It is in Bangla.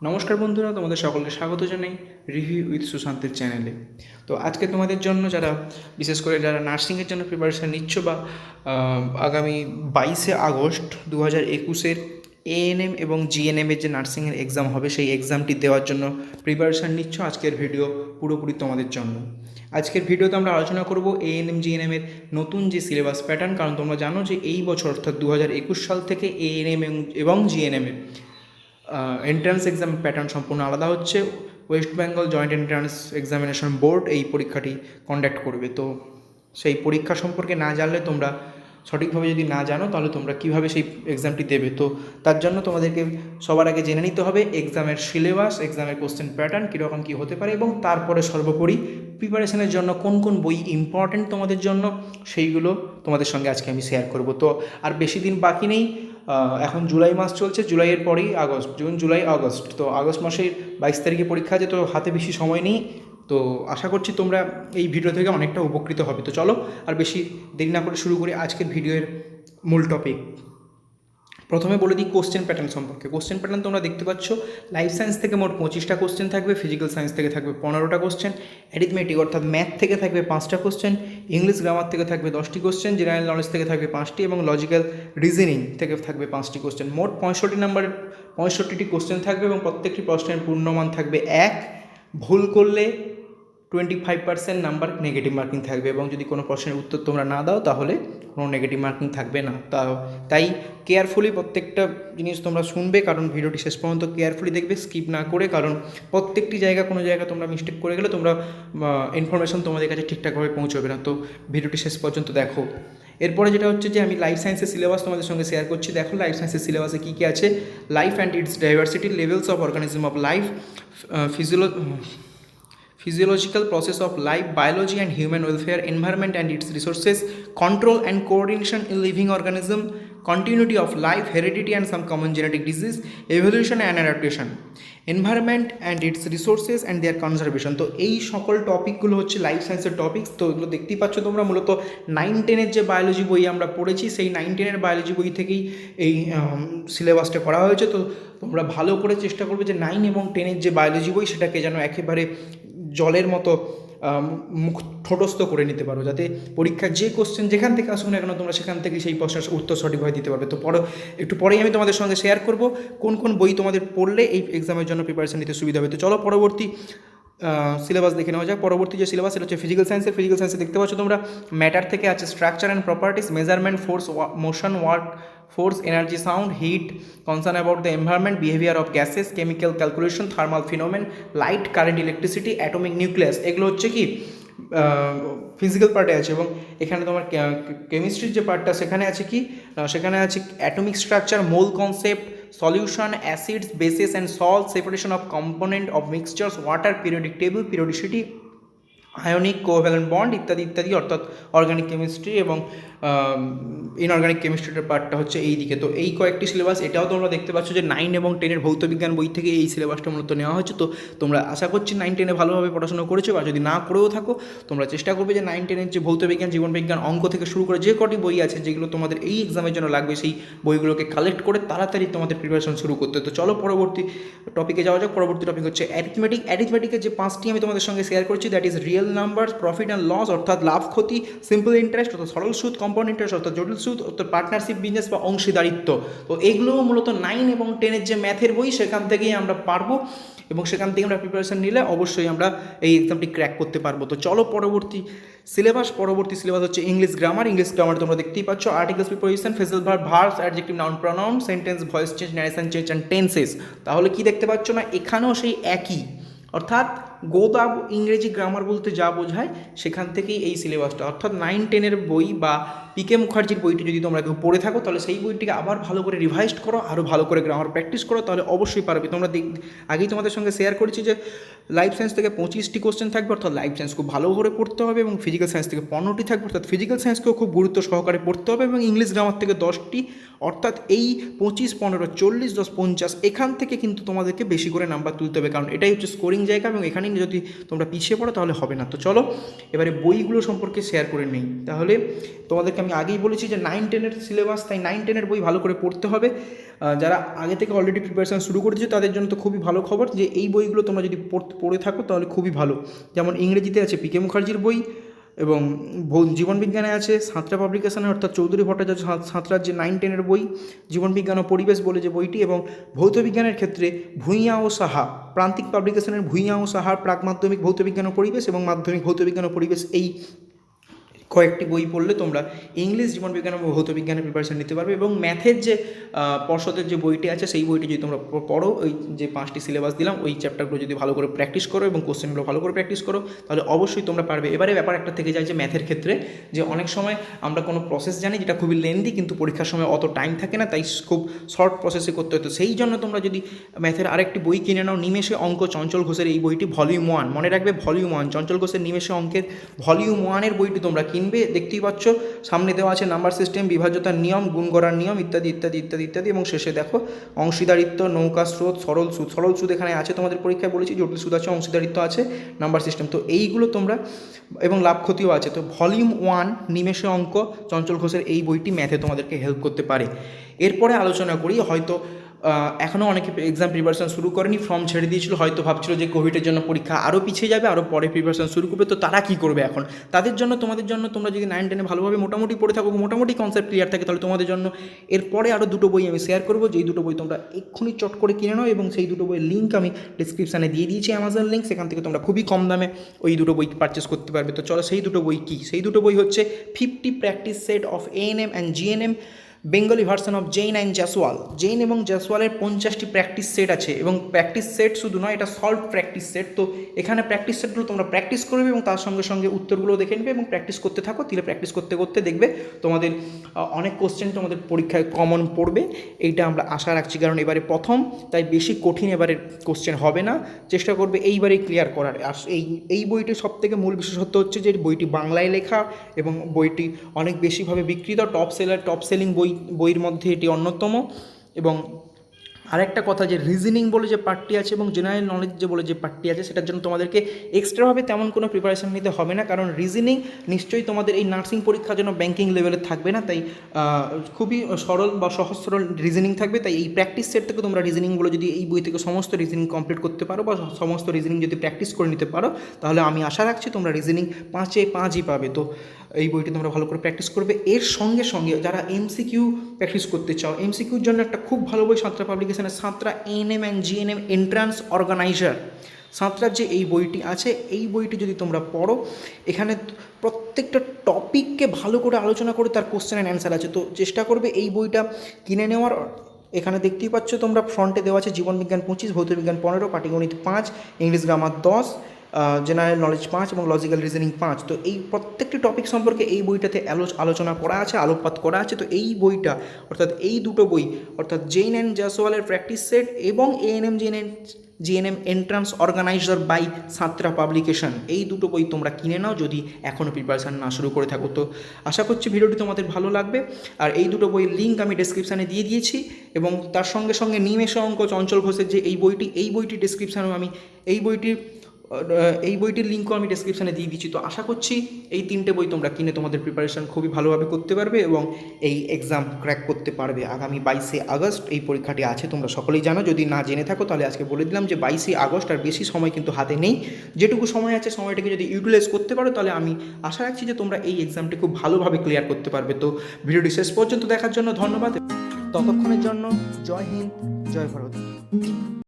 নমস্কার বন্ধুরা, তোমাদের সকলকে স্বাগত জানাই রিভিউ উইথ সুশান্তের চ্যানেলে। তো আজকে তোমাদের জন্য যারা বিশেষ করে যারা নার্সিংয়ের জন্য প্রিপারেশান নিচ্ছ বা আগামী 22শে আগস্ট 2021-এর এএনএম এবং জিএনএমের যে নার্সিংয়ের এক্সাম হবে সেই এক্সামটি দেওয়ার জন্য প্রিপারেশান নিচ্ছ, আজকের ভিডিও পুরোপুরি তোমাদের জন্য। আজকের ভিডিওতে আমরা আলোচনা করব এএনএম জিএনএমের নতুন যে সিলেবাস প্যাটার্ন, কারণ তোমরা জানো যে এই বছর অর্থাৎ 2021 সাল থেকে এএনএম এবং জিএনএমের এন্ট্রান্স এক্সাম প্যাটার্ন সম্পূর্ণ আলাদা হচ্ছে। West Bengal joint entrance examination board এই পরীক্ষাটি কন্ডাক্ট করবে। তো সেই পরীক্ষা সম্পর্কে না জানলে, তোমরা সঠিকভাবে যদি না জানো, তাহলে তোমরা কীভাবে সেই এক্সামটি দেবে? তো তার জন্য তোমাদেরকে সবার আগে জেনে নিতে হবে এক্সামের সিলেবাস, এক্সামের কোশ্চেন প্যাটার্ন কীরকম কী হতে পারে, এবং তারপরে সর্বোপরি প্রিপারেশনের জন্য কোন কোন বই ইম্পর্ট্যান্ট তোমাদের জন্য, সেইগুলো তোমাদের সঙ্গে আজকে আমি শেয়ার করব। তো আর বেশি দিন বাকি নেই, এখন জুলাই মাস চলছে, জুলাইয়ের পরেই আগস্ট, জুন জুলাই আগস্ট। তো আগস্ট মাসের 22 তারিখে পরীক্ষা আছে, তো হাতে বেশি সময় নেই। তো আশা করছি তোমরা এই ভিডিও থেকে অনেকটা উপকৃত হবে। তো চলো আর বেশি দেরি না করে শুরু করি আজকের ভিডিওর মূল টপিক। প্রথমে বলে দিই কোশ্চেন প্যাটার্ন সম্পর্কে। কোশ্চেন প্যাটার্ন তোমরা দেখতে পাচ্ছ, লাইফ সায়েন্স থেকে মোট 25টা কোশ্চেন থাকবে, ফিজিক্যাল সায়েন্স থেকে থাকবে 15টা কোশ্চেন, অ্যারিথমেটিক অর্থাৎ ম্যাথ থেকে থাকবে 5টা কোশ্চেন, ইংলিশ গ্রামার থেকে থাকবে 10টি কোশ্চেন, জেনারেল নলেজ থেকে থাকবে 5টি এবং লজিক্যাল রিজনিং থেকে থাকবে 5টি কোশ্চেন। মোট 65টি কোশ্চেন থাকবে এবং প্রত্যেকটি প্রশ্নের পূর্ণমান থাকবে 1। ভুল করলে 25% নাম্বার নেগেটিভ মার্কিং থাকবে, এবং যদি কোনো প্রশ্নের উত্তর তোমরা না দাও তাহলে কোনো নেগেটিভ মার্কিং থাকবে না। তাই কেয়ারফুলি প্রত্যেকটা জিনিস তোমরা শুনবে, কারণ ভিডিওটি শেষ পর্যন্ত কেয়ারফুলি দেখবে, স্কিপ না করে, কারণ প্রত্যেকটি কোনো জায়গা তোমরা মিস্টেক করে গেলে তোমরা ইনফরমেশন তোমাদের কাছে ঠিকঠাকভাবে পৌঁছবে না। তো ভিডিওটি শেষ পর্যন্ত দেখো। এরপরে যেটা হচ্ছে যে আমি লাইফ সায়েন্সের সিলেবাস তোমাদের সঙ্গে শেয়ার করছি। দেখো লাইফ সায়েন্সের সিলেবাসে কী কী আছে। Life and it's diversity, levels of organism of life, physiological process of life, biology and human welfare, environment and its resources, control and coordination in living organism, continuity of life, heredity and some common genetic disease, evolution and adaptation, environment and its resources and their conservation। তো এই সকল টপিকগুলো হচ্ছে লাইফ সায়েন্সের টপিকস। তো এগুলো দেখতেই পাচ্ছ তোমরা, মূলত 9-10-এর যে বায়োলজি বই আমরা পড়েছি, সেই 9-10-এর বায়োলজি বই থেকেই এই সিলেবাসটা করা হয়েছে। তো তোমরা ভালো করে চেষ্টা করবে যে 9 এবং 10-এর যে বায়োলজি বই, সেটাকে যেন একেবারে জলের মতো মুখ ঠোঁটস্থ করে নিতে পারো, যাতে পরীক্ষার যে কোশ্চেন যেখান থেকে আসুন না কেন, তোমরা সেখান থেকে সেই প্রশ্নের উত্তর সঠিকভাবে দিতে পারবে। তো একটু পরেই আমি তোমাদের সঙ্গে শেয়ার করব কোন কোন বই তোমাদের পড়লে এই এক্সামের জন্য প্রিপারেশন নিতে সুবিধা হবে। তো চলো পরবর্তী সিলেবাস দেখে নেওয়া যাক। পরবর্তী যে সিলেবাস সেটা হচ্ছে ফিজিক্যাল সায়েন্সের। ফিজিক্যাল সায়েন্সে দেখতে পাচ্ছ তোমরা, ম্যাটার থেকে আছে structure and properties, measurement, force, motion, work, force, energy, sound, heat, concern about the environment, behavior of gases, chemical calculation, thermal phenomenon, light, current, electricity, atomic nucleus। এগুলো হচ্ছে কি ফিজিক্যাল পার্টে আছে। এবং এখানে তোমার কেমিস্ট্রির যে পার্টটা, সেখানে আছে কি, সেখানে আছে atomic structure, mole concept, solution, acids, bases and salt, separation of component of mixtures, water, periodic table, periodicity, ionic covalent bond ইত্যাদি ইত্যাদি। অর্থাৎ অর্গানিক কেমিস্ট্রি এবং ইনঅর্গানিক কেমিস্ট্রিটার পার্টটা হচ্ছে এই দিকে। তো এই কয়েকটি সিলেবাস, এটাও তোমরা দেখতে পাচ্ছ যে 9 এবং 10-এর ভৌতবিজ্ঞান বই থেকে এই সিলেবাসটা মূলত নেওয়া হয়েছে। তো তোমরা আশা করছি 9-10-এ ভালোভাবে পড়াশোনা করেছো, বা যদি না করেও থাকো তোমরা চেষ্টা করবে যে 9-10-এর যে ভৌতবিজ্ঞান, জীবনবিজ্ঞান, অঙ্ক থেকে শুরু করে যে কটি বই আছে যেগুলো তোমাদের এই এক্সামের জন্য লাগবে, সেই বইগুলোকে কালেক্ট করে তাড়াতাড়ি তোমাদের প্রিপারেশন শুরু করতে। তো চলো পরবর্তী টপিকে যাওয়া যাক। পরবর্তী টপিক হচ্ছে অ্যারিথমেটিক। অ্যারিথমেটিকের যে 5টি আমি তোমাদের সঙ্গে শেয়ার করছি, that is real number, profit and loss অর্থাৎ লাভ ক্ষতি, সিম্পল ইন্টারেস্ট অর্থাৎ সরল সুদ, কম্পাউন্ড ইন্টারেস্ট অর্থাৎ জটিল সুদ, অর্থাৎ পার্টনারশিপ বিজনেস বা অংশীদারিত্ব। তো এগুলোও মূলত 9 এবং 10-এর যে ম্যাথের বই, সেখান থেকেই আমরা পারবো, এবং সেখান থেকে আমরা প্রিপারেশন নিলে অবশ্যই আমরা এই এক্সামটি ক্র্যাক করতে পারবো। তো চলো পরবর্তী সিলেবাস হচ্ছে ইংলিশ গ্রামার। ইংলিশ গ্রামার তোমরা দেখতেই পাচ্ছ articles, preposition, phrasal verb, verbs, adjective, noun, pronoun, sentence, voice change, narration change and tenses. তাহলে কি দেখতে পাচ্ছ না, এখানেও সেই একই, অর্থাৎ গোদা ইংরেজি গ্রামার বলতে যা বোঝায় সেখান থেকেই এই সিলেবাসটা। অর্থাৎ 9-10-এর বই বা পিকে মুখার্জির বইটি যদি তোমরা কেউ পড়ে থাকো, তাহলে সেই বইটিকে আবার ভালো করে রিভাইজড করো, আরও ভালো করে গ্রামার প্র্যাকটিস করো, তাহলে অবশ্যই পারবে। তোমরা আগেই তোমাদের সঙ্গে শেয়ার করেছি যে লাইফ সায়েন্স থেকে 25টি কোশ্চেন থাকবে, অর্থাৎ লাইফ সায়েন্স খুব ভালো করে পড়তে হবে, এবং ফিজিক্যাল সায়েন্স থেকে 15টি থাকবে, অর্থাৎ ফিজিক্যাল সায়েন্সকেও খুব গুরুত্ব সহকারে পড়তে হবে, এবং ইংলিশ গ্রামার থেকে 10টি। অর্থাৎ এই 25, 15, 40, 10, 50 এখান থেকে কিন্তু তোমাদেরকে বেশি করে নাম্বার তুলতে হবে, কারণ এটাই হচ্ছে স্কোরিং জায়গা, এবং এখানেই জানি না, যদি তোমরা পিছিয়ে পড়ো তাহলে হবে না। তো চলো এবারে বইগুলো সম্পর্কে শেয়ার করে নিই। তাহলে তোমাদেরকে আমি আগেই বলেছি যে 9-10-এর সিলেবাস, তাই 9-10-এর বই ভালো করে পড়তে হবে। যারা আগে থেকে অলরেডি প্রিপারেশান শুরু করেছে তাদের জন্য তো খুবই ভালো খবর যে এই বইগুলো তোমরা যদি পড়ে থাকো তাহলে খুবই ভালো। যেমন ইংরেজিতে আছে পিকে মুখার্জির বই, এবং জীবনবিজ্ঞানে আছে সাঁতরা পাবলিকেশনের অর্থাৎ চৌধুরী ভট্টাচার্য সাঁতরার যে 9-10-এর বই জীবনবিজ্ঞান ও পরিবেশ বলে যে বইটি, এবং ভৌতবিজ্ঞানের ক্ষেত্রে ভূঁইয়া ও সাহা প্রান্তিক পাবলিকেশনের ভূঁইয়া ও সাহার প্রাক মাধ্যমিক ভৌতবিজ্ঞান ও পরিবেশ এবং মাধ্যমিক ভৌতবিজ্ঞান ও পরিবেশ, এই কয়েকটি বই পড়লে তোমরা ইংলিশ, জীবনবিজ্ঞান এবং ভৌতবিজ্ঞানের প্রিপারেশন নিতে পারবে। এবং ম্যাথের যে পর্ষদের যে বইটি আছে সেই বইটি যদি তোমরা পড়ো, ওই যে 5টি সিলেবাস দিলাম ওই চ্যাপ্টারগুলো যদি ভালো করে প্র্যাকটিস করো এবং কোশ্চেনগুলো ভালো করে প্র্যাকটিস করো তাহলে অবশ্যই তোমরা পারবে। এবারে ব্যাপার একটা থেকে যায় যে ম্যাথের ক্ষেত্রে যে অনেক সময় আমরা কোনো প্রসেস জানি যেটা খুবই লেন্দি, কিন্তু পরীক্ষার সময় অত টাইম থাকে না, তাই খুব শর্ট প্রসেসে করতে হতো। সেই জন্য তোমরা যদি ম্যাথের আরেকটি বই কিনে নাও, নিমেষে অঙ্ক চঞ্চল ঘোষের এই বইটি ভলিউম 1, মনে রাখবে ভলিউম 1, চঞ্চল ঘোষের নিমেষে অঙ্কের ভলিউম 1-এর বইটি তোমরা কিনবে। দেখতেই পাচ্ছ সামনে দেওয়া আছে নাম্বার সিস্টেম, বিভাজ্যতার নিয়ম, গুণ করার নিয়ম ইত্যাদি ইত্যাদি ইত্যাদি ইত্যাদি, এবং শেষে দেখো অংশীদারিত্ব, নৌকা স্রোত, সরল সুদ। সরল সুদ এখানে আছে, তোমাদের পরীক্ষায় বলেছি, জটিল সুদ আছে, অংশীদারিত্ব আছে, নাম্বার সিস্টেম, তো এইগুলো তোমরা, এবং লাভ ক্ষতিও আছে। তো ভলিউম 1 নিমেষে অঙ্ক চঞ্চল ঘোষের এই বইটি ম্যাথে তোমাদেরকে হেল্প করতে পারে। এরপরে আলোচনা করি, হয়তো এখনও অনেকে এক্সাম প্রিপারেশন শুরু করেনি, ফর্ম ছেড়ে দিয়েছিল, হয়তো ভাবছিল যে কোভিডের জন্য পরীক্ষা আরও পিছিয়ে যাবে, আরও পরে প্রিপারেশন শুরু করবে, তো তারা কী করবে এখন? তাদের জন্য, তোমাদের জন্য, তোমরা যদি 9-10-এ ভালোভাবে মোটামুটি পড়ে থাকো, মোটামুটি কনসেপ্ট ক্লিয়ার থাকে, তাহলে তোমাদের জন্য এরপরে আরও দুটো বই আমি শেয়ার করবো, যেই দুটো বই তোমরা এক্ষুনি চট করে কিনে নাও, এবং সেই দুটো বইয়ের লিঙ্ক আমি ডিসক্রিপশানে দিয়ে দিয়েছি, অ্যামাজন লিঙ্ক, সেখান থেকে তোমরা খুবই কম দামে ওই দুটো বই পারচেস করতে পারবে। তো চলো সেই দুটো বই কী? সেই দুটো বই হচ্ছে 50 practice set of ANM and GNM, Bengali version of Jain and Jaiswal. Jain এবং জাসওয়ালের 50টি প্র্যাকটিস সেট আছে, এবং প্র্যাকটিস সেট শুধু নয়, এটা সলভ প্র্যাকটিস সেট। তো এখানে প্র্যাকটিস সেটগুলো তোমরা প্র্যাকটিস করবে এবং তার সঙ্গে সঙ্গে উত্তরগুলো দেখে নেবে এবং প্র্যাকটিস করতে থাকো। তাহলে প্র্যাকটিস করতে করতে দেখবে তোমাদের অনেক কোশ্চেন তোমাদের পরীক্ষায় কমন পড়বে, এইটা আমরা আশা রাখছি, কারণ এবারে প্রথম, তাই বেশি কঠিন এবারে কোশ্চেন হবে না, চেষ্টা করবে এইবারেই ক্লিয়ার করার। আর এই বইটির সবথেকে মূল বিশেষত্ব হচ্ছে যে বইটি বাংলায় লেখা এবং বইটি অনেক বেশিভাবে বিক্রিত, টপ সেলিং বইয়ের মধ্যে এটি অন্যতম। এবং আরেকটা কথা, যে রিজনিং বলে যে পার্টটি আছে এবং জেনারেল নলেজ যে বলে যে পার্টটি আছে, সেটার জন্য তোমাদেরকে এক্সট্রাভাবে তেমন কোনো প্রিপারেশন নিতে হবে না, কারণ রিজনিং নিশ্চয়ই তোমাদের এই নার্সিং পরীক্ষার জন্য ব্যাঙ্কিং লেভেলে থাকবে না, তাই খুবই সরল বা সহজ সরল রিজনিং থাকবে। তাই এই প্র্যাকটিস সেট থেকে তোমরা রিজনিংগুলো যদি এই বই থেকে সমস্ত রিজনিং কমপ্লিট করতে পারো বা সমস্ত রিজনিং যদি প্র্যাকটিস করে নিতে পারো, তাহলে আমি আশা রাখছি তোমরা রিজনিং 5-এ 5ই পাবে। তো এই বইটি তোমরা ভালো করে প্র্যাকটিস করবে। এর সঙ্গে সঙ্গে যারা MCQ প্র্যাকটিস করতে চাও, MCQর জন্য একটা খুব ভালো বই সাঁতরা পাবলিকেশনের Santra ANM and GNM entrance organiser. সাঁতরার যে এই বইটি আছে, এই বইটি যদি তোমরা পড়ো, এখানে প্রত্যেকটা টপিককে ভালো করে আলোচনা করে তার কোশ্চেন অ্যান্ড অ্যান্সার আছে। তো চেষ্টা করবে এই বইটা কিনে নেওয়ার। এখানে দেখতেই পাচ্ছ তোমরা ফ্রন্টে দেওয়া আছে জীবনবিজ্ঞান 25, ভৌতবিজ্ঞান 15, পাটিগণিত 5, ইংলিশ গ্রামার 10, জেনারেল নলেজ 5 এবং লজিক্যাল রিজনিং 5। তো এই প্রত্যেকটি টপিক সম্পর্কে এই বইটাতে আলোচনা করা আছে, আলোকপাত করা আছে। তো এই বইটা, অর্থাৎ এই দুটো বই, অর্থাৎ জৈন অ্যান্ড জাসওয়ালের প্র্যাকটিস সেট এবং ANM GNM entrance organizer by Santra publication, এই দুটো বই তোমরা কিনে নাও যদি এখনও প্রিপারেশান না শুরু করে থাকো। তো আশা করছি ভিডিওটি তোমাদের ভালো লাগবে। আর এই দুটো বইয়ের লিঙ্ক আমি ডেসক্রিপশানে দিয়ে দিয়েছি, এবং তার সঙ্গে সঙ্গে নিমেষে অঙ্ক চঞ্চল ঘোষের যে এই বইটি ডেসক্রিপশানেও আমি এই বইটির লিঙ্কও আমি ডেসক্রিপশানে দিয়ে দিচ্ছি। তো আশা করছি এই 3টে বই তোমরা কিনে তোমাদের প্রিপারেশান খুবই ভালোভাবে করতে পারবে এবং এই এক্সাম ক্র্যাক করতে পারবে। আগামী 22শে আগস্ট এই পরীক্ষাটি আছে, তোমরা সকলেই জানো। যদি না জেনে থাকো তাহলে আজকে বলে দিলাম যে 22শে আগস্ট, আর বেশি সময় কিন্তু হাতে নেই। যেটুকু সময় আছে সময়টাকে যদি ইউটিলাইজ করতে পারো তাহলে আমি আশা রাখছি যে তোমরা এই এক্সামটি খুব ভালোভাবে ক্লিয়ার করতে পারবে। তো ভিডিওটি শেষ পর্যন্ত দেখার জন্য ধন্যবাদ। ততক্ষণের জন্য জয় হিন্দ, জয় ভারত।